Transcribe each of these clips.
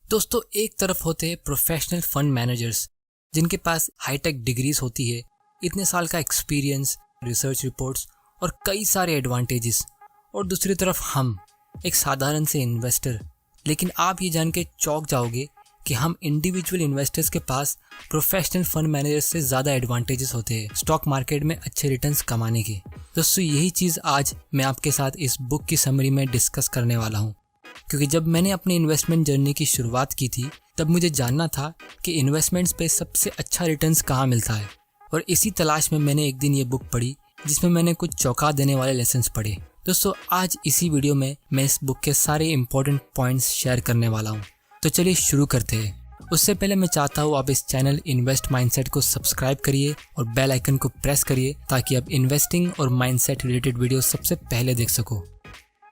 दोस्तों, एक तरफ होते हैं प्रोफेशनल फंड मैनेजर्स जिनके पास हाईटेक डिग्रीज होती है, इतने साल का एक्सपीरियंस, रिसर्च रिपोर्ट्स और कई सारे एडवांटेजेस, और दूसरी तरफ हम एक साधारण से इन्वेस्टर। लेकिन आप ये जान के चौंक जाओगे कि हम इंडिविजुअल इन्वेस्टर्स के पास प्रोफेशनल फंड मैनेजर्स से ज़्यादा एडवांटेजेस होते हैं स्टॉक मार्केट में अच्छे रिटर्न्स कमाने के। दोस्तों, यही चीज़ आज मैं आपके साथ इस बुक की समरी में डिस्कस करने वाला हूँ, क्योंकि जब मैंने अपनी इन्वेस्टमेंट जर्नी की शुरुआत की थी तब मुझे जानना था कि इन्वेस्टमेंट्स पे सबसे अच्छा रिटर्न्स कहाँ मिलता है, और इसी तलाश में मैंने एक दिन ये बुक पढ़ी जिसमें मैंने कुछ चौंका देने वाले लेसन्स पढ़े। दोस्तों, आज इसी वीडियो में मैं इस बुक के सारे इंपॉर्टेंट पॉइंट्स शेयर करने वाला हूँ। तो चलिए शुरू करते हैं। उससे पहले मैं चाहता हूँ आप इस चैनल इन्वेस्ट माइंडसेट को सब्सक्राइब करिए और बेल आइकन को प्रेस करिए ताकि आप इन्वेस्टिंग और माइंडसेट रिलेटेड वीडियो सबसे पहले देख सको।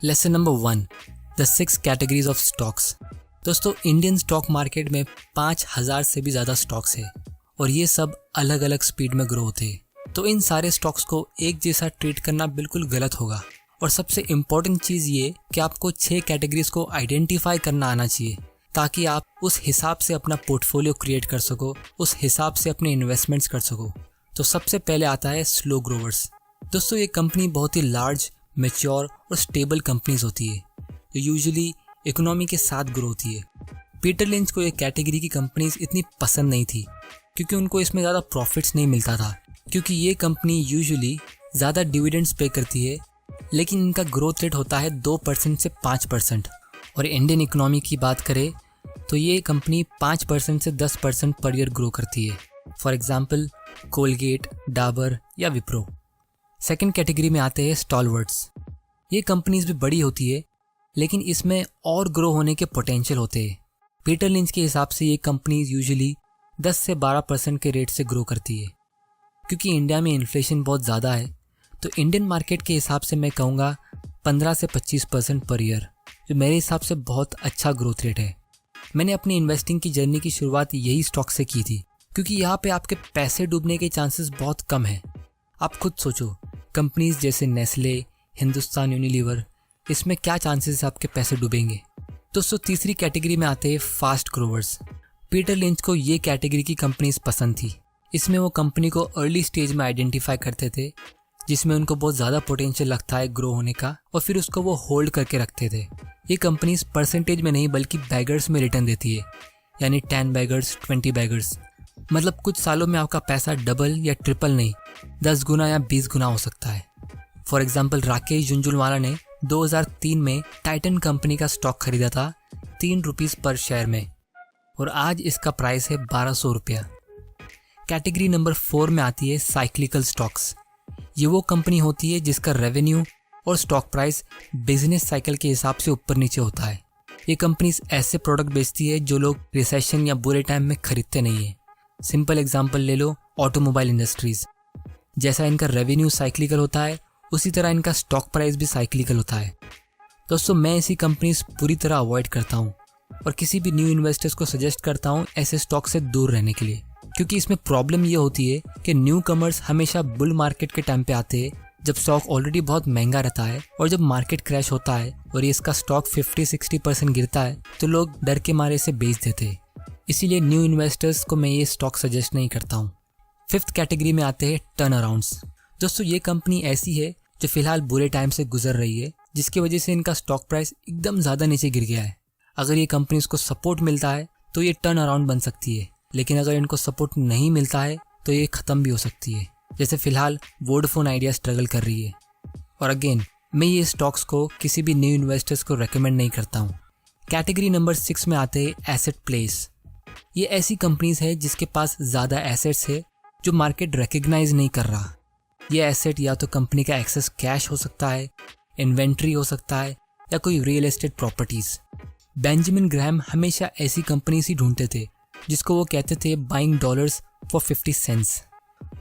Lesson number 1, the 6 categories of stocks. दोस्तों, इंडियन स्टॉक मार्केट में 5000 से भी ज़्यादा स्टॉक्स है और ये सब अलग अलग स्पीड में ग्रो होते हैं। तो इन सारे स्टॉक्स को एक जैसा ट्रीट करना बिल्कुल गलत होगा। और सबसे इम्पोर्टेंट चीज़ ये कि आपको 6 कैटेगरीज को आइडेंटिफाई करना आना चाहिए ताकि आप उस हिसाब से अपना पोर्टफोलियो क्रिएट कर सको, उस हिसाब से अपने इन्वेस्टमेंट्स कर सको। तो सबसे पहले आता है स्लो ग्रोवर्स। दोस्तों, ये कंपनी बहुत ही लार्ज, मैच्योर और स्टेबल कंपनीज होती है जो यूजुअली इकोनॉमी के साथ ग्रो होती है। पीटर लिंच को ये कैटेगरी की कंपनीज इतनी पसंद नहीं थी क्योंकि उनको इसमें ज़्यादा प्रॉफिट्स नहीं मिलता था, क्योंकि ये कंपनी यूजुअली ज़्यादा डिविडेंड्स पे करती है, लेकिन इनका ग्रोथ रेट होता है 2% से 5%। और इंडियन इकोनॉमी की बात करें तो ये कंपनी 5% से 10% पर ईयर ग्रो करती है। फॉर एग्जाम्पल कोलगेट, डाबर या विप्रो। सेकेंड कैटेगरी में आते हैं स्टॉलवर्ड्स। ये कंपनीज भी बड़ी होती है लेकिन इसमें और ग्रो होने के पोटेंशियल होते हैं। पीटर लिंच के हिसाब से ये कंपनीज यूजुअली 10 से 12% के रेट से ग्रो करती है। क्योंकि इंडिया में इन्फ्लेशन बहुत ज़्यादा है तो इंडियन मार्केट के हिसाब से मैं कहूँगा 15 से 25% पर ईयर, जो मेरे हिसाब से बहुत अच्छा ग्रोथ रेट है। मैंने अपनी इन्वेस्टिंग की जर्नी की शुरुआत यही स्टॉक से की थी क्योंकि यहाँ पे आपके पैसे डूबने के चांसेस बहुत कम हैं। आप खुद सोचो, कंपनीज जैसे नेस्ले, हिंदुस्तान यूनिलीवर, इसमें क्या चांसेस आपके पैसे डूबेंगे। दोस्तों, तीसरी कैटेगरी में आते हैं फास्ट ग्रोवर्स। पीटर लिंच को ये कैटेगरी की कंपनीज पसंद थी। इसमें वो कंपनी को अर्ली स्टेज में आइडेंटिफाई करते थे जिसमें उनको बहुत ज़्यादा पोटेंशियल लगता है ग्रो होने का, और फिर उसको वो होल्ड करके रखते थे। ये कंपनीज परसेंटेज में नहीं बल्कि बैगर्स में रिटर्न देती है, यानी 10 बैगर्स, 20 बैगर्स। मतलब कुछ सालों में आपका पैसा डबल या ट्रिपल नहीं, 10 गुना या 20 गुना हो सकता है। फॉर एग्जाम्पल राकेश झुंझुनवाला ने 2003 में टाइटन कंपनी का स्टॉक खरीदा था 3 रुपीज़ पर शेयर में, और आज इसका प्राइस है 1200 रुपया। कैटेगरी नंबर 4 में आती है साइक्लिकल स्टॉक्स। ये वो कंपनी होती है जिसका रेवेन्यू और स्टॉक प्राइस बिजनेस साइकिल के हिसाब से ऊपर नीचे होता है। ये कंपनीज ऐसे प्रोडक्ट बेचती है जो लोग रिसेशन या बुरे टाइम में खरीदते नहीं है। सिंपल एग्जांपल ले लो ऑटोमोबाइल इंडस्ट्रीज। जैसा इनका रेवेन्यू साइक्लिकल होता है उसी तरह इनका स्टॉक प्राइस भी साइक्लिकल होता है। दोस्तों, मैं ऐसी कंपनीज पूरी तरह अवॉइड करता हूँ और किसी भी न्यू इन्वेस्टर्स को सजेस्ट करता हूँ ऐसे स्टॉक से दूर रहने के लिए, क्योंकि इसमें प्रॉब्लम ये होती है कि न्यू कमर्स हमेशा बुल मार्केट के टाइम पे आते हैं जब स्टॉक ऑलरेडी बहुत महंगा रहता है, और जब मार्केट क्रैश होता है और ये इसका स्टॉक 50-60% गिरता है तो लोग डर के मारे इसे बेच देते हैं। इसीलिए न्यू इन्वेस्टर्स को मैं ये स्टॉक सजेस्ट नहीं करता हूँ। 5th कैटेगरी में आते हैं टर्न अराउंड्स। दोस्तों, ये कंपनी ऐसी है जो फिलहाल बुरे टाइम से गुजर रही है, जिसकी वजह से इनका स्टॉक प्राइस एकदम ज़्यादा नीचे गिर गया है। अगर ये कंपनी को सपोर्ट मिलता है तो ये टर्न अराउंड बन सकती है, लेकिन अगर इनको सपोर्ट नहीं मिलता है तो ये ख़त्म भी हो सकती है। जैसे फिलहाल वोडाफोन आइडिया स्ट्रगल कर रही है। और अगेन, मैं ये स्टॉक्स को किसी भी न्यू इन्वेस्टर्स को रेकमेंड नहीं करता हूँ। कैटेगरी नंबर 6 में आते हैं एसेट प्लेस। ये ऐसी कंपनीज है जिसके पास ज़्यादा एसेट्स है जो मार्केट रिकग्नाइज नहीं कर रहा। ये एसेट या तो कंपनी का एक्सेस कैश हो सकता है, इन्वेंट्री हो सकता है, या कोई real estate properties. Benjamin Graham हमेशा ऐसी कंपनीज ही ढूंढते थे जिसको वो कहते थे बाइंग डॉलर्स फॉर 50 सेंट्स।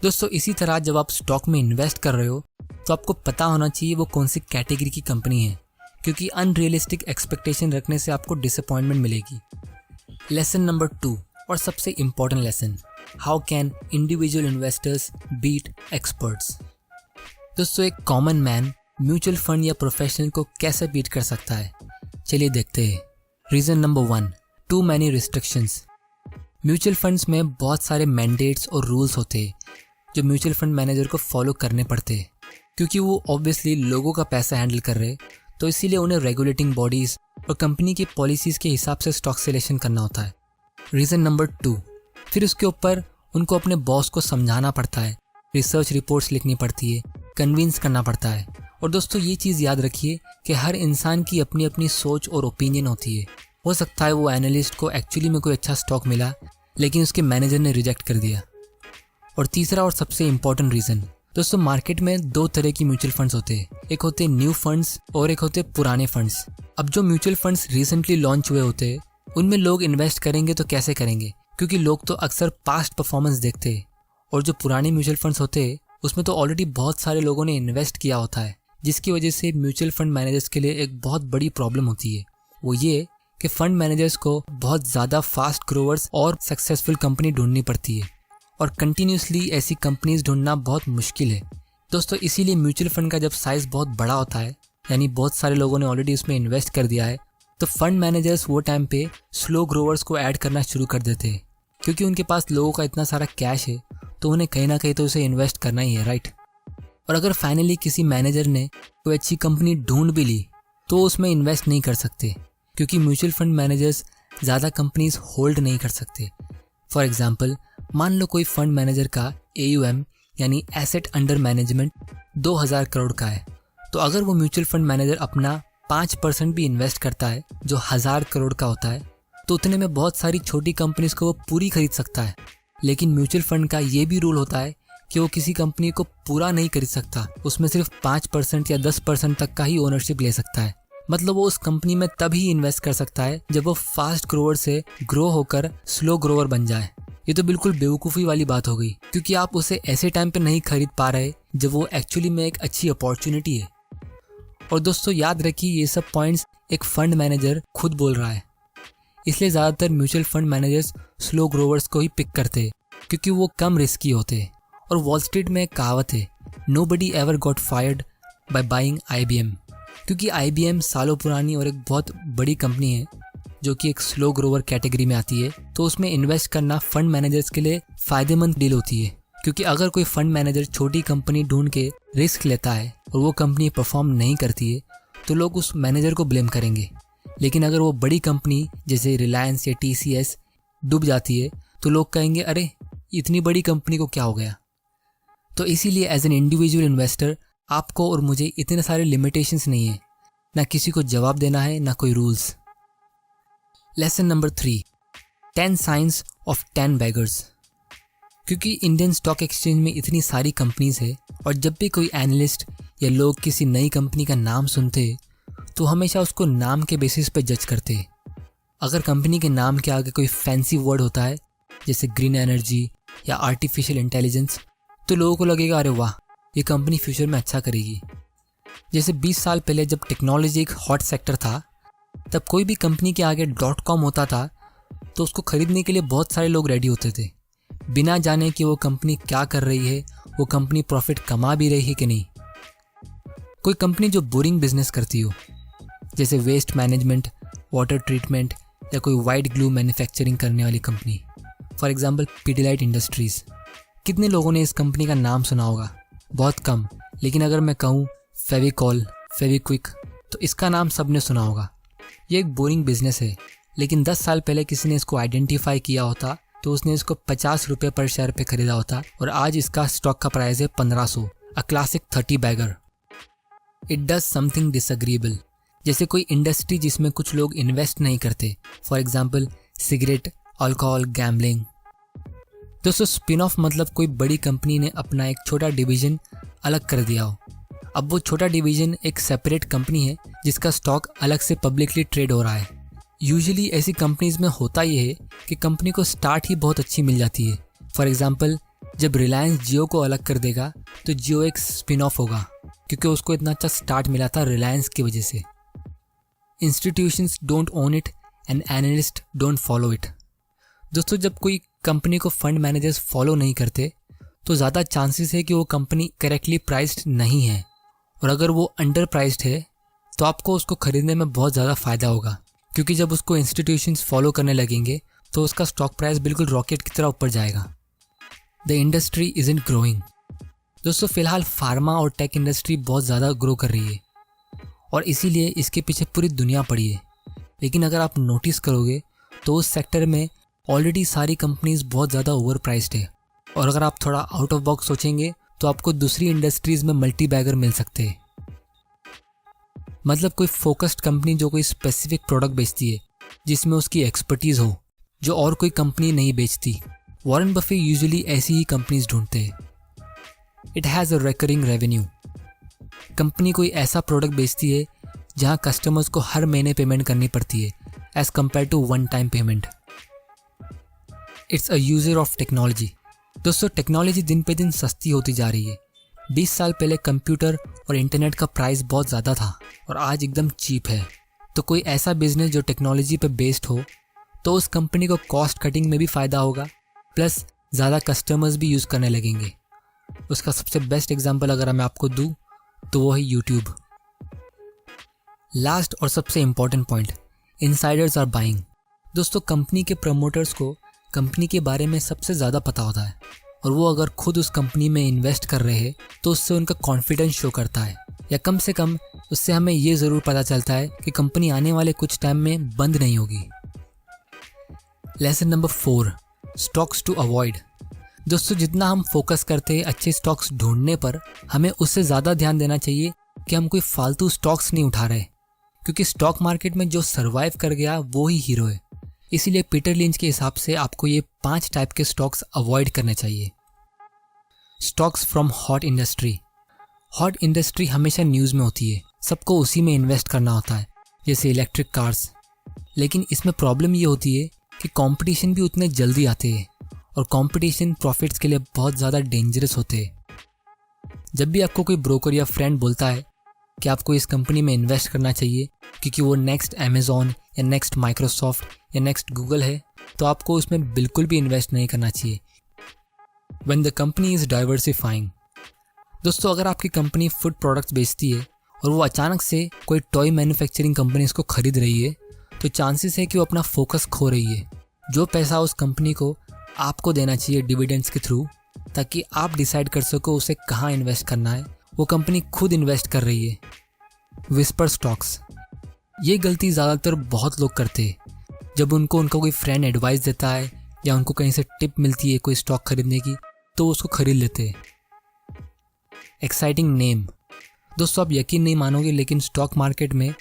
दोस्तों, इसी तरह जब आप स्टॉक में इन्वेस्ट कर रहे हो तो आपको पता होना चाहिए वो कौन सी कैटेगरी की कंपनी है, क्योंकि अनरियलिस्टिक एक्सपेक्टेशन रखने से आपको डिसअपॉइंटमेंट मिलेगी। लेसन नंबर 2 और सबसे important lesson, how can individual investors beat experts. दोस्तों, एक कॉमन मैन म्यूचुअल फंड या प्रोफेशनल को कैसे बीट कर सकता है, चलिए देखते हैं। Reason number 1, too many restrictions. Mutual funds में बहुत सारे मैंडेट्स और रूल्स होते हैं जो म्यूचुअल फंड मैनेजर को फॉलो करने पड़ते हैं, क्योंकि वो ऑब्वियसली लोगों का पैसा हैंडल कर रहे, तो इसीलिए उन्हें रेगुलेटिंग बॉडीज़ और कंपनी की पॉलिसीज़ के हिसाब से स्टॉक सिलेक्शन करना होता है। रीज़न नंबर 2, फिर उसके ऊपर उनको अपने बॉस को समझाना पड़ता है, रिसर्च रिपोर्ट्स लिखनी पड़ती है, कन्विंस करना पड़ता है। और दोस्तों ये चीज़ याद रखिए कि हर इंसान की अपनी अपनी सोच और ओपिनियन होती है। हो सकता है वो एनालिस्ट को एक्चुअली में कोई अच्छा स्टॉक मिला, लेकिन उसके मैनेजर ने रिजेक्ट कर दिया। और तीसरा और सबसे इम्पॉर्टेंट रीज़न, दोस्तों मार्केट में 2 तरह की म्यूचुअल फंड्स होते हैं, एक होते हैं न्यू फंड्स और एक होते हैं पुराने फंड्स। अब जो म्यूचुअल फंड्स रिसेंटली लॉन्च हुए होते हैं उनमें लोग इन्वेस्ट करेंगे तो कैसे करेंगे, क्योंकि लोग तो अक्सर पास्ट परफॉर्मेंस देखते हैं। और जो पुराने म्यूचुअल फंड्स होते हैं उसमें तो ऑलरेडी बहुत सारे लोगों ने इन्वेस्ट किया होता है, जिसकी वजह से म्यूचुअल फंड मैनेजर्स के लिए एक बहुत बड़ी प्रॉब्लम होती है। वो ये कि फंड मैनेजर्स को बहुत ज़्यादा फास्ट ग्रोवर्स और सक्सेसफुल कंपनी ढूंढनी पड़ती है, और कंटिन्यूसली ऐसी कंपनीज ढूंढना बहुत मुश्किल है। दोस्तों इसीलिए म्यूचुअल फंड का जब साइज़ बहुत बड़ा होता है, यानी बहुत सारे लोगों ने ऑलरेडी उसमें इन्वेस्ट कर दिया है, तो फंड मैनेजर्स वो टाइम पे स्लो ग्रोवर्स को ऐड करना शुरू कर देते हैं, क्योंकि उनके पास लोगों का इतना सारा कैश है तो उन्हें कहीं ना कहीं तो उसे इन्वेस्ट करना ही है, राइट। और अगर फाइनली किसी मैनेजर ने कोई अच्छी कंपनी ढूंढ भी ली तो उसमें इन्वेस्ट नहीं कर सकते, क्योंकि म्यूचुअल फंड मैनेजर्स ज़्यादा कंपनीज होल्ड नहीं कर सकते। फॉर एग्जाम्पल, मान लो कोई फंड मैनेजर का AUM यानी एसेट अंडर मैनेजमेंट 2000 करोड़ का है, तो अगर वो म्यूचुअल फंड मैनेजर अपना 5% भी इन्वेस्ट करता है जो 1000 करोड़ का होता है, तो उतने में बहुत सारी छोटी कंपनीज को वो पूरी खरीद सकता है। लेकिन म्यूचुअल फंड का ये भी रूल होता है कि वो किसी कंपनी को पूरा नहीं खरीद सकता, उसमें सिर्फ 5% या 10% तक का ही ओनरशिप ले सकता है। मतलब वो उस कंपनी में तभी इन्वेस्ट कर सकता है जब वो फास्ट ग्रोवर से ग्रो होकर स्लो ग्रोवर बन जाए। ये तो बिल्कुल बेवकूफ़ी वाली बात हो गई, क्योंकि आप उसे ऐसे टाइम पे नहीं खरीद पा रहे जब वो एक्चुअली में एक अच्छी अपॉर्चुनिटी है। और दोस्तों याद रखिए ये सब पॉइंट्स एक फंड मैनेजर खुद बोल रहा है, इसलिए ज़्यादातर mutual fund managers slow growers को ही पिक करते हैं, क्योंकि वो कम रिस्की होते हैं। और वॉल स्ट्रीट में एक कहावत है, nobody ever got fired by buying IBM, क्योंकि IBM सालों पुरानी और एक बहुत बड़ी कंपनी है जो कि एक स्लो ग्रोवर कैटेगरी में आती है, तो उसमें इन्वेस्ट करना फंड मैनेजर्स के लिए फ़ायदेमंद डील होती है। क्योंकि अगर कोई फंड मैनेजर छोटी कंपनी ढूंढ के रिस्क लेता है और वो कंपनी परफॉर्म नहीं करती है तो लोग उस मैनेजर को ब्लेम करेंगे, लेकिन अगर वो बड़ी कंपनी जैसे रिलायंस या TCS डूब जाती है तो लोग कहेंगे अरे इतनी बड़ी कंपनी को क्या हो गया। तो इसीलिए एज एन इंडिविजुअल इन्वेस्टर आपको और मुझे इतने सारे लिमिटेशंस नहीं है, ना किसी को जवाब देना है ना कोई rules. Lesson number 3, 10 science of 10 beggars. क्योंकि इंडियन स्टॉक एक्सचेंज में इतनी सारी कंपनीज है और जब भी कोई एनालिस्ट या लोग किसी नई कंपनी का नाम सुनते तो हमेशा उसको नाम के बेसिस पे जज करते। अगर कंपनी के नाम के आगे कोई फैंसी वर्ड होता है जैसे ग्रीन एनर्जी या आर्टिफिशियल इंटेलिजेंस, तो लोगों को लगेगा अरे वाह ये कंपनी फ्यूचर में अच्छा करेगी। जैसे 20 साल पहले जब टेक्नोलॉजी एक हॉट सेक्टर था, तब कोई भी कंपनी के आगे .com होता था तो उसको खरीदने के लिए बहुत सारे लोग रेडी होते थे, बिना जाने कि वो कंपनी क्या कर रही है, वो कंपनी प्रॉफिट कमा भी रही है कि नहीं। कोई कंपनी जो बोरिंग बिजनेस करती हो जैसे वेस्ट मैनेजमेंट, वाटर ट्रीटमेंट या कोई वाइट ग्लू मैन्युफैक्चरिंग करने वाली कंपनी, फॉर एग्जांपल पीडिलाइट इंडस्ट्रीज़। कितने लोगों ने इस कंपनी का नाम सुना होगा? बहुत कम। लेकिन अगर मैं कहूँ फेविकॉल, फेविक्विक, तो इसका नाम सबने सुना होगा। ये एक बोरिंग बिजनेस है, लेकिन 10 साल पहले किसी ने इसको आइडेंटिफाई किया होता तो उसने इसको 50 रुपये पर शेयर पे खरीदा होता और आज इसका स्टॉक का प्राइस है 1500। A classic 30 bagger. It does something disagreeable, जैसे कोई इंडस्ट्री जिसमें कुछ लोग इन्वेस्ट नहीं करते, for example cigarette, alcohol, gambling. दोस्तों स्पिन ऑफ मतलब कोई बड़ी कंपनी ने अपना एक छोटा डिवीजन अलग कर दिया हो। अब वो छोटा डिवीजन एक सेपरेट कंपनी है जिसका स्टॉक अलग से पब्लिकली ट्रेड हो रहा है। यूजुअली ऐसी कंपनीज में होता ये है कि कंपनी को स्टार्ट ही बहुत अच्छी मिल जाती है। फॉर एग्जाम्पल जब रिलायंस जियो को अलग कर देगा तो जियो एक स्पिन ऑफ होगा, क्योंकि उसको इतना अच्छा स्टार्ट मिला था रिलायंस की वजह से। Institutions don't own it and analyst don't follow it. दोस्तों जब कोई कंपनी को फंड मैनेजर्स फॉलो नहीं करते तो ज़्यादा चांसेस है कि वो कंपनी करेक्टली प्राइस्ड नहीं है, और अगर वो अंडर प्राइस्ड है तो आपको उसको खरीदने में बहुत ज़्यादा फ़ायदा होगा, क्योंकि जब उसको इंस्टीट्यूशंस फॉलो करने लगेंगे तो उसका स्टॉक प्राइस बिल्कुल रॉकेट की तरह ऊपर जाएगा। The industry isn't growing. दोस्तों फिलहाल फार्मा और टेक इंडस्ट्री बहुत ज़्यादा ग्रो कर रही है और इसीलिए इसके पीछे पूरी दुनिया पड़ी है। लेकिन अगर आप नोटिस करोगे तो उस सेक्टर में ऑलरेडी सारी कंपनीज बहुत ज़्यादा ओवर प्राइस्ड है। और अगर आप थोड़ा आउट ऑफ बॉक्स सोचेंगे तो आपको दूसरी इंडस्ट्रीज में मल्टी बैगर मिल सकते हैं। मतलब कोई फोकस्ड कंपनी जो कोई स्पेसिफिक प्रोडक्ट बेचती है जिसमें उसकी एक्सपर्टीज़ हो जो और कोई कंपनी नहीं बेचती। वॉरेन बफे यूजुअली ऐसी ही कंपनीज ढूंढते हैं। It has a recurring revenue. Company कोई ऐसा प्रोडक्ट बेचती है जहां कस्टमर्स को हर महीने पेमेंट करनी पड़ती है as compared to one time payment. It's a user of technology. दोस्तों टेक्नोलॉजी दिन पे दिन सस्ती होती जा रही है। 20 साल पहले कंप्यूटर और इंटरनेट का प्राइस बहुत ज़्यादा था और आज एकदम चीप है। तो कोई ऐसा बिजनेस जो टेक्नोलॉजी पे बेस्ड हो तो उस कंपनी को कॉस्ट कटिंग में भी फ़ायदा होगा, प्लस ज़्यादा कस्टमर्स भी यूज़ करने लगेंगे। उसका सबसे बेस्ट एग्जांपल अगर मैं आपको दूँ तो वो है यूट्यूब। लास्ट और सबसे important point, insiders are buying. दोस्तों कंपनी के प्रमोटर्स को कंपनी के बारे में सबसे ज़्यादा पता होता है और वो अगर खुद उस कंपनी में इन्वेस्ट कर रहे हैं तो उससे उनका कॉन्फिडेंस शो करता है, या कम से कम उससे हमें ये ज़रूर पता चलता है कि कंपनी आने वाले कुछ टाइम में बंद नहीं होगी। Lesson number 4, stocks to avoid. दोस्तों जितना हम फोकस करते हैं अच्छे स्टॉक्स ढूंढने पर, हमें उससे ज़्यादा ध्यान देना चाहिए कि हम कोई फालतू स्टॉक्स नहीं उठा रहे, क्योंकि स्टॉक मार्केट में जो सर्वाइव कर गया वो ही हीरो है। इसीलिए पीटर लिंच के हिसाब से आपको ये 5 टाइप के स्टॉक्स अवॉइड करने चाहिए। Stocks from hot industry. Hot industry हमेशा न्यूज़ में होती है, सबको उसी में इन्वेस्ट करना होता है, जैसे इलेक्ट्रिक कार्स। लेकिन इसमें प्रॉब्लम ये होती है कि कंपटीशन भी उतने जल्दी आते हैं और कंपटीशन प्रॉफिट्स के लिए बहुत ज़्यादा डेंजरस होते हैं। जब भी आपको कोई ब्रोकर या फ्रेंड बोलता है कि आपको इस कंपनी में इन्वेस्ट करना चाहिए क्योंकि वो नेक्स्ट अमेज़ॉन या नेक्स्ट माइक्रोसॉफ्ट या नेक्स्ट गूगल है, तो आपको उसमें बिल्कुल भी इन्वेस्ट नहीं करना चाहिए। When the company is diversifying. दोस्तों अगर आपकी कंपनी फूड प्रोडक्ट्स बेचती है और वो अचानक से कोई टॉय मैन्युफैक्चरिंग कंपनी इसको खरीद रही है, तो चांसेस है कि वो अपना फोकस खो रही है। जो पैसा उस कंपनी को आपको देना चाहिए डिविडेंड्स के थ्रू, ताकि आप डिसाइड कर सको उसे कहाँ इन्वेस्ट करना है, वो कंपनी खुद इन्वेस्ट कर रही है। Whisper stocks. ये गलती ज़्यादातर बहुत लोग करते हैं। जब उनका कोई फ्रेंड एडवाइस देता है या उनको कहीं से टिप मिलती है कोई स्टॉक खरीदने की, तो उसको खरीद लेते हैं। Exciting name. दोस्तों आप यकीन नहीं मानोगे, लेकिन स्टॉक मार्केट में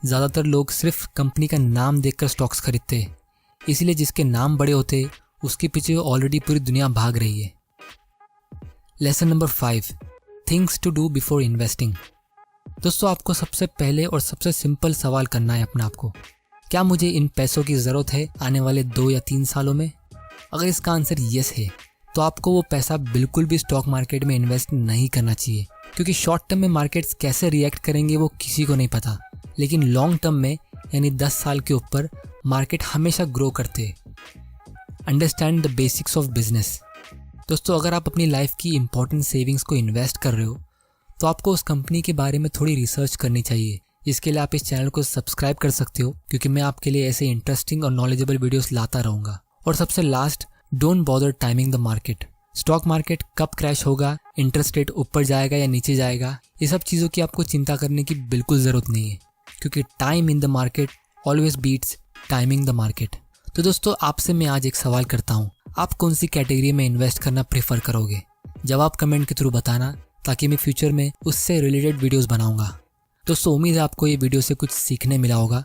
ज़्यादातर लोग सिर्फ कंपनी का नाम देखकर स्टॉक्स खरीदते हैं। इसलिए जिसके नाम बड़े होते हैं उसके पीछे ऑलरेडी पूरी दुनिया भाग रही है। Lesson number 5, things to do before investing. दोस्तों आपको सबसे पहले और सबसे सिंपल सवाल करना है अपने आप को, क्या मुझे इन पैसों की ज़रूरत है आने वाले 2 या 3 सालों में? अगर इसका आंसर यस है तो आपको वो पैसा बिल्कुल भी स्टॉक मार्केट में इन्वेस्ट नहीं करना चाहिए, क्योंकि शॉर्ट टर्म में मार्केट्स कैसे रिएक्ट करेंगे वो किसी को नहीं पता, लेकिन लॉन्ग टर्म में यानी 10 साल के ऊपर मार्केट हमेशा ग्रो करते हैं। Understand the basics of business. दोस्तों अगर आप अपनी लाइफ की इंपॉर्टेंट सेविंग्स को इन्वेस्ट कर रहे हो तो आपको उस कंपनी के बारे में थोड़ी रिसर्च करनी चाहिए। इसके लिए आप इस चैनल को सब्सक्राइब कर सकते हो, क्योंकि मैं आपके लिए ऐसे इंटरेस्टिंग और नॉलेजेबल वीडियोस लाता रहूँगा। और सबसे last, don't bother timing the market. Stock market कब क्रैश होगा, इंटरेस्ट रेट ऊपर जाएगा या नीचे जाएगा, ये सब चीज़ों की आपको चिंता करने की बिल्कुल ज़रूरत नहीं है, क्योंकि time in the market always beats timing the market. तो दोस्तों आपसे मैं आज एक सवाल करता हूँ, आप कौन सी कैटेगरी में इन्वेस्ट करना प्रेफर करोगे? जवाब कमेंट के थ्रू बताना, ताकि मैं फ्यूचर में उससे रिलेटेड वीडियोस बनाऊंगा। दोस्तों उम्मीद है आपको ये वीडियो से कुछ सीखने मिला होगा।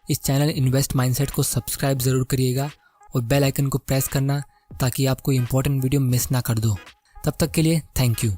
इस चैनल इन्वेस्ट माइंडसेट को सब्सक्राइब ज़रूर करिएगा और बेल आइकन को प्रेस करना, ताकि आप कोई इंपॉर्टेंट वीडियो मिस ना कर दो। तब तक के लिए थैंक यू।